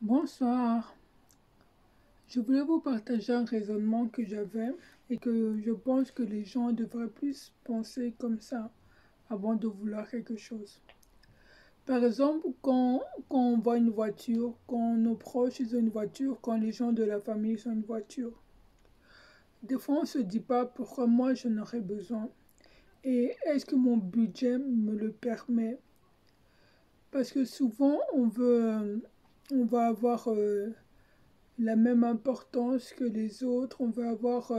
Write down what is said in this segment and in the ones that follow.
Bonsoir, je voulais vous partager un raisonnement que j'avais et que je pense que les gens devraient plus penser comme ça avant de vouloir quelque chose. Par exemple, quand on voit une voiture, quand nos proches ont une voiture, quand les gens de la famille ont une voiture, des fois on ne se dit pas pourquoi moi j'en aurais besoin et est-ce que mon budget me le permet. Parce que souvent on va avoir la même importance que les autres, on veut avoir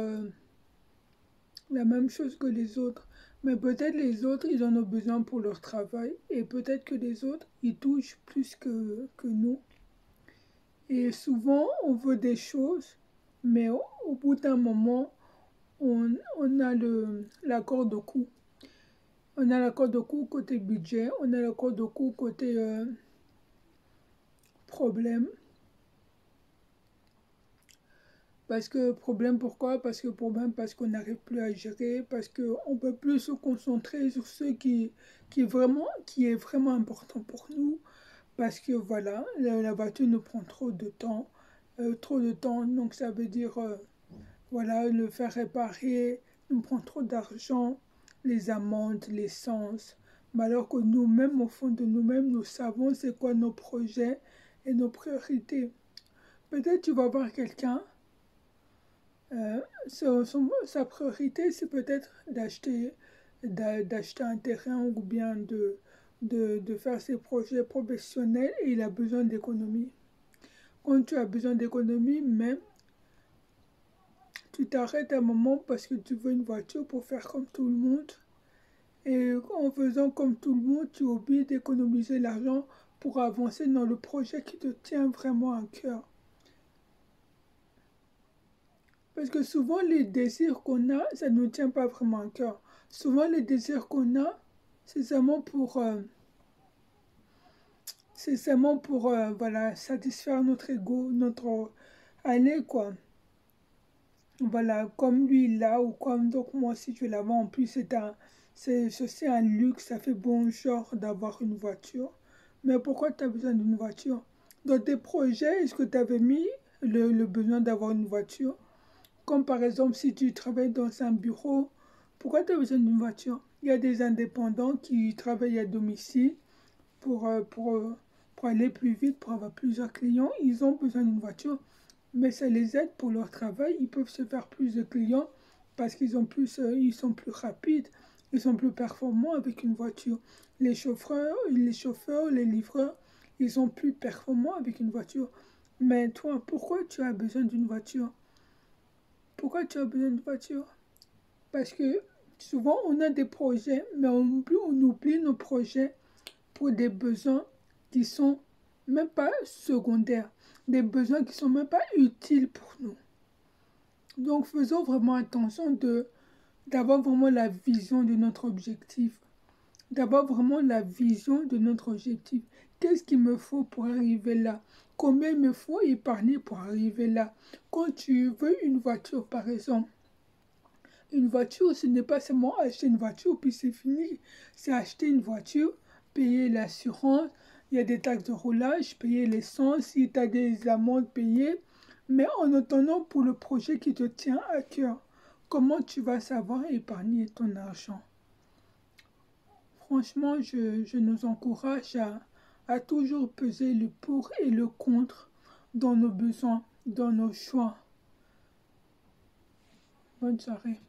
la même chose que les autres. Mais peut-être les autres, ils en ont besoin pour leur travail et peut-être que les autres, ils touchent plus que nous. Et souvent, on veut des choses, mais au bout d'un moment, on a l'accord de coût. On a l'accord de coût côté budget, on a l'accord de coût côté problème. Parce que problème pourquoi? Parce que problème parce qu'on n'arrive plus à gérer, parce qu'on ne peut plus se concentrer sur ce qui est vraiment important pour nous. Parce que voilà, la voiture nous prend trop de temps, donc ça veut dire voilà, le faire réparer nous prend trop d'argent, les amendes, l'essence. Mais alors que nous-mêmes, au fond de nous-mêmes, nous savons c'est quoi nos projets et nos priorités. Peut-être tu vas voir quelqu'un. Sa priorité, c'est peut-être d'acheter un terrain ou bien de faire ses projets professionnels et il a besoin d'économie. Quand tu as besoin d'économie, même, tu t'arrêtes un moment parce que tu veux une voiture pour faire comme tout le monde. Et en faisant comme tout le monde, tu oublies d'économiser l'argent pour avancer dans le projet qui te tient vraiment à cœur. Parce que souvent, les désirs qu'on a, ça ne nous tient pas vraiment à cœur. Souvent, les désirs qu'on a, c'est seulement pour voilà, satisfaire notre ego, notre aller, quoi. Voilà, comme lui, il l'a, ou comme donc moi aussi, je l'avais. En plus, c'est aussi un luxe, ça fait bon genre d'avoir une voiture. Mais pourquoi tu as besoin d'une voiture? Dans tes projets, est-ce que tu avais mis le besoin d'avoir une voiture? Comme par exemple, si tu travailles dans un bureau, pourquoi tu as besoin d'une voiture? Il y a des indépendants qui travaillent à domicile pour, euh, pour, euh, pour aller plus vite, pour avoir plusieurs clients. Ils ont besoin d'une voiture, mais ça les aide pour leur travail. Ils peuvent se faire plus de clients parce ils sont plus rapides, ils sont plus performants avec une voiture. Les livreurs, ils sont plus performants avec une voiture. Mais toi, pourquoi tu as besoin d'une voiture? Pourquoi tu as besoin d'une voiture? Parce que souvent on a des projets, mais on oublie nos projets pour des besoins qui sont même pas secondaires, des besoins qui sont même pas utiles pour nous. Donc faisons vraiment attention d'avoir vraiment la vision de notre objectif, d'avoir vraiment la vision de notre objectif. Qu'est-ce qu'il me faut pour arriver là? Combien il me faut épargner pour arriver là? Quand tu veux une voiture, par exemple, une voiture, ce n'est pas seulement acheter une voiture, puis c'est fini. C'est acheter une voiture, payer l'assurance, il y a des taxes de roulage, payer l'essence, si tu as des amendes payées. Mais en attendant, pour le projet qui te tient à cœur, comment tu vas savoir épargner ton argent? Franchement, je nous encourage à toujours peser le pour et le contre dans nos besoins, dans nos choix. Bonne soirée.